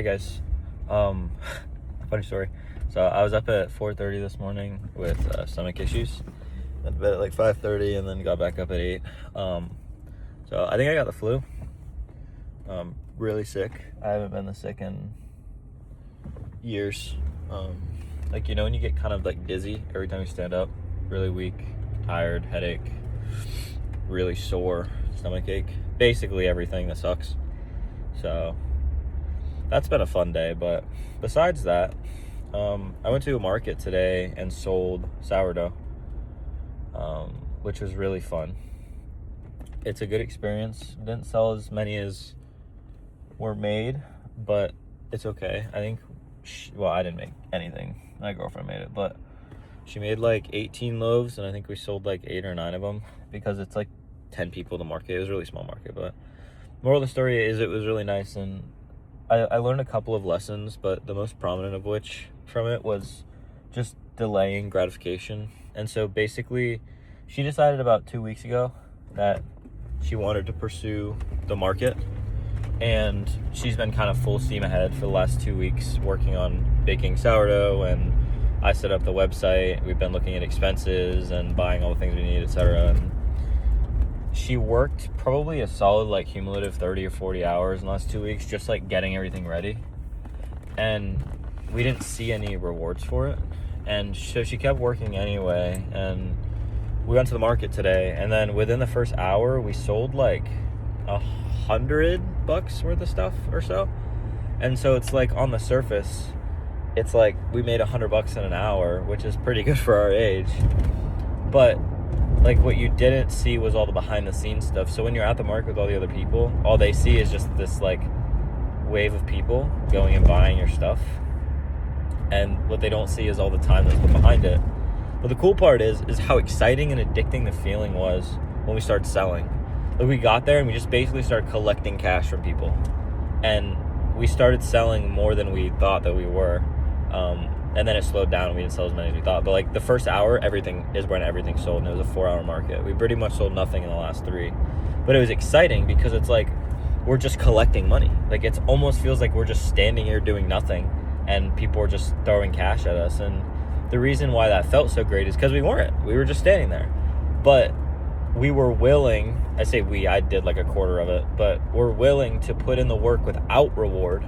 Hey guys, um, funny story. So I was up at 4:30 this morning with stomach issues. Went to bed at like 5:30 and then got back up at 8. So I think I got the flu. Really sick. I haven't been this sick in years. When you get kind of like dizzy every time you stand up, really weak, tired, headache, really sore, stomach ache, basically everything that sucks. So that's been a fun day, but besides that, I went to a market today and sold sourdough, which was really fun. It's a good experience. Didn't sell as many as were made, but it's okay. I think, I didn't make anything. My girlfriend made it, but she made like 18 loaves, and I think we sold like 8 or 9 of them because it's like 10 people in the market. It was a really small market, but moral of the story is it was really nice, and I learned a couple of lessons, but the most prominent of which from it was just delaying gratification. And so basically, she decided about 2 weeks ago that she wanted to pursue the market, and she's been kind of full steam ahead for the last 2 weeks working on baking sourdough, and I set up the website. We've been looking at expenses and buying all the things we need, etc. And she worked probably a solid cumulative 30 or 40 hours in the last 2 weeks, just getting everything ready. And we didn't see any rewards for it. And so she kept working anyway. And we went to the market today. And then within the first hour, we sold $100 worth of stuff or so. And so it's on the surface, it's we made $100 in an hour, which is pretty good for our age. But what you didn't see was all the behind the scenes stuff. So when you're at the market with all the other people, all they see is just this wave of people going and buying your stuff. And what they don't see is all the time that's put behind it. But the cool part is how exciting and addicting the feeling was when we started selling. We got there and we just basically started collecting cash from people. And we started selling more than we thought that we were. And then it slowed down and we didn't sell as many as we thought. But the first hour, everything is when everything sold, and it was a 4-hour market. We pretty much sold nothing in the last 3. But it was exciting because it's we're just collecting money. It almost feels like we're just standing here doing nothing and people are just throwing cash at us. And the reason why that felt so great is because we weren't. We were just standing there. But we were willing, I say we, I did a quarter of it, but we're willing to put in the work without reward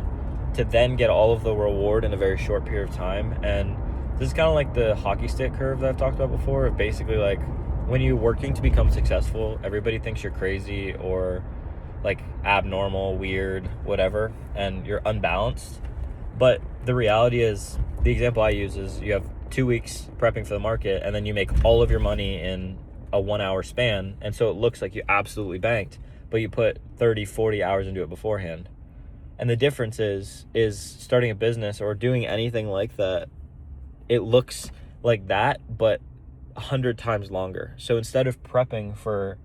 to then get all of the reward in a very short period of time. And this is kind of like the hockey stick curve that I've talked about before, of basically when you're working to become successful, everybody thinks you're crazy or abnormal, weird, whatever, and you're unbalanced. But the reality is, the example I use is you have 2 weeks prepping for the market, and then you make all of your money in a 1-hour span, and so it looks like you absolutely banked, but you put 30, 40 hours into it beforehand. And the difference is starting a business or doing anything like that, it looks like that, but 100 times longer. So instead of prepping for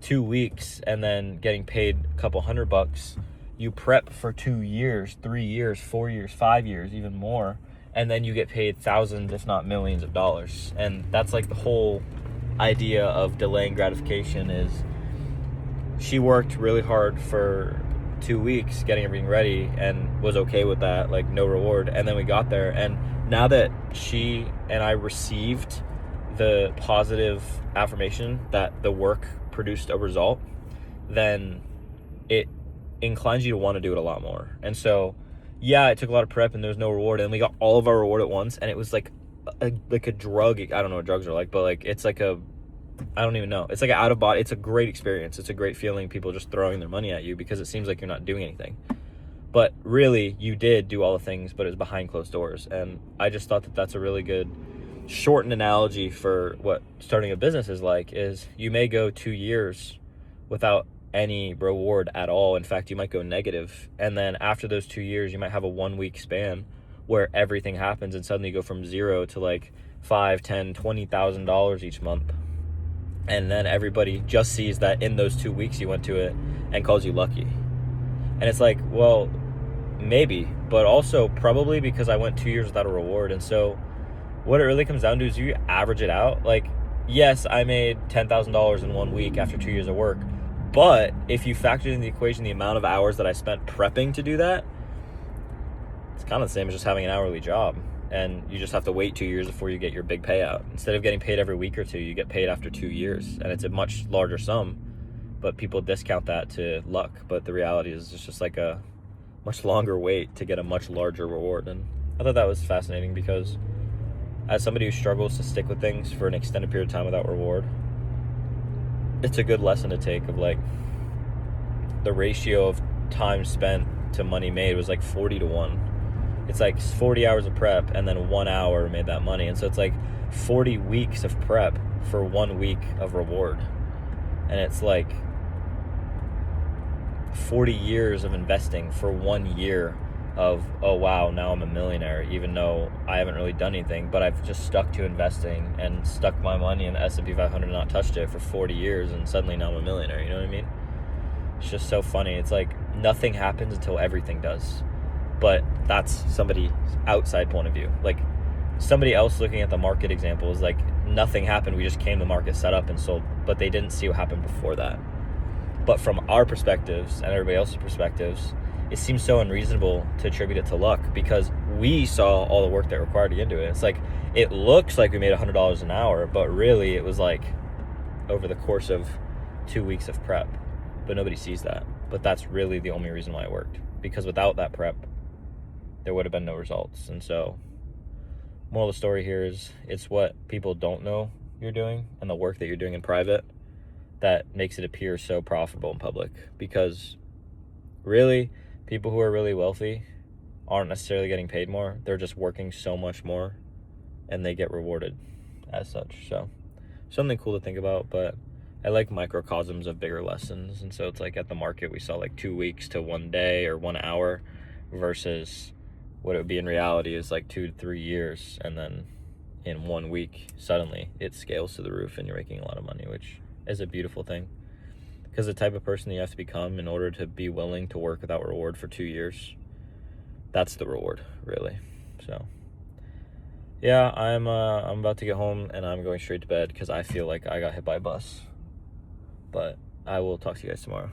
2 weeks and then getting paid a couple $100, you prep for 2 years, 3 years, 4 years, 5 years, even more. And then you get paid thousands, if not millions of dollars. And that's the whole idea of delaying gratification. Is she worked really hard for 2 weeks getting everything ready and was okay with that, no reward. And then we got there, and now that she and I received the positive affirmation that the work produced a result, then it inclines you to want to do it a lot more. And so it took a lot of prep and there was no reward, and we got all of our reward at once, and it was like a drug. I don't know what drugs are but it's I don't even know. It's an out of body. It's a great experience. It's a great feeling, people just throwing their money at you because it seems like you're not doing anything. But really, you did do all the things, but it was behind closed doors. And I just thought that that's a really good shortened analogy for what starting a business is you may go 2 years without any reward at all. In fact, you might go negative. And then after those 2 years, you might have a 1-week span where everything happens and suddenly you go from zero to $5, $10, $20,000 each month. And then everybody just sees that in those 2 weeks you went to it and calls you lucky. And it's well, maybe, but also probably because I went 2 years without a reward. And so what it really comes down to is you average it out. Yes, I made $10,000 in 1 week after 2 years of work. But if you factor in the equation the amount of hours that I spent prepping to do that, it's kind of the same as just having an hourly job, and you just have to wait 2 years before you get your big payout. Instead of getting paid every week or two, you get paid after 2 years, and it's a much larger sum, but people discount that to luck. But the reality is it's just like a much longer wait to get a much larger reward. And I thought that was fascinating because as somebody who struggles to stick with things for an extended period of time without reward, it's a good lesson to take of like the ratio of time spent to money made was like 40-1. It's like 40 hours of prep and then 1 hour made that money. And so it's like 40 weeks of prep for 1 week of reward. And it's like 40 years of investing for 1 year of, oh wow, now I'm a millionaire, even though I haven't really done anything, but I've just stuck to investing and stuck my money in the S&P 500 and not touched it for 40 years, and suddenly now I'm a millionaire. You know what I mean? It's just so funny. It's like nothing happens until everything does. But that's somebody's outside point of view. Like somebody else looking at the market example is like nothing happened. We just came to the market, set up and sold, but they didn't see what happened before that. But from our perspectives and everybody else's perspectives, it seems so unreasonable to attribute it to luck because we saw all the work that required to get into it. It's like, it looks like we made $100 an hour, but really it was like over the course of 2 weeks of prep. But nobody sees that. But that's really the only reason why it worked. Because without that prep, there would have been no results. And so, moral of the story here is it's what people don't know you're doing and the work that you're doing in private that makes it appear so profitable in public. Because really, people who are really wealthy aren't necessarily getting paid more. They're just working so much more and they get rewarded as such. So something cool to think about, but I like microcosms of bigger lessons. And so it's like at the market, we saw like 2 weeks to 1 day or 1 hour versus what it would be in reality is like 2 to 3 years. And then in 1 week, suddenly it scales to the roof and you're making a lot of money, which is a beautiful thing. Because the type of person you have to become in order to be willing to work without reward for 2 years, that's the reward, really. So yeah, I'm about to get home and I'm going straight to bed because I feel like I got hit by a bus. But I will talk to you guys tomorrow.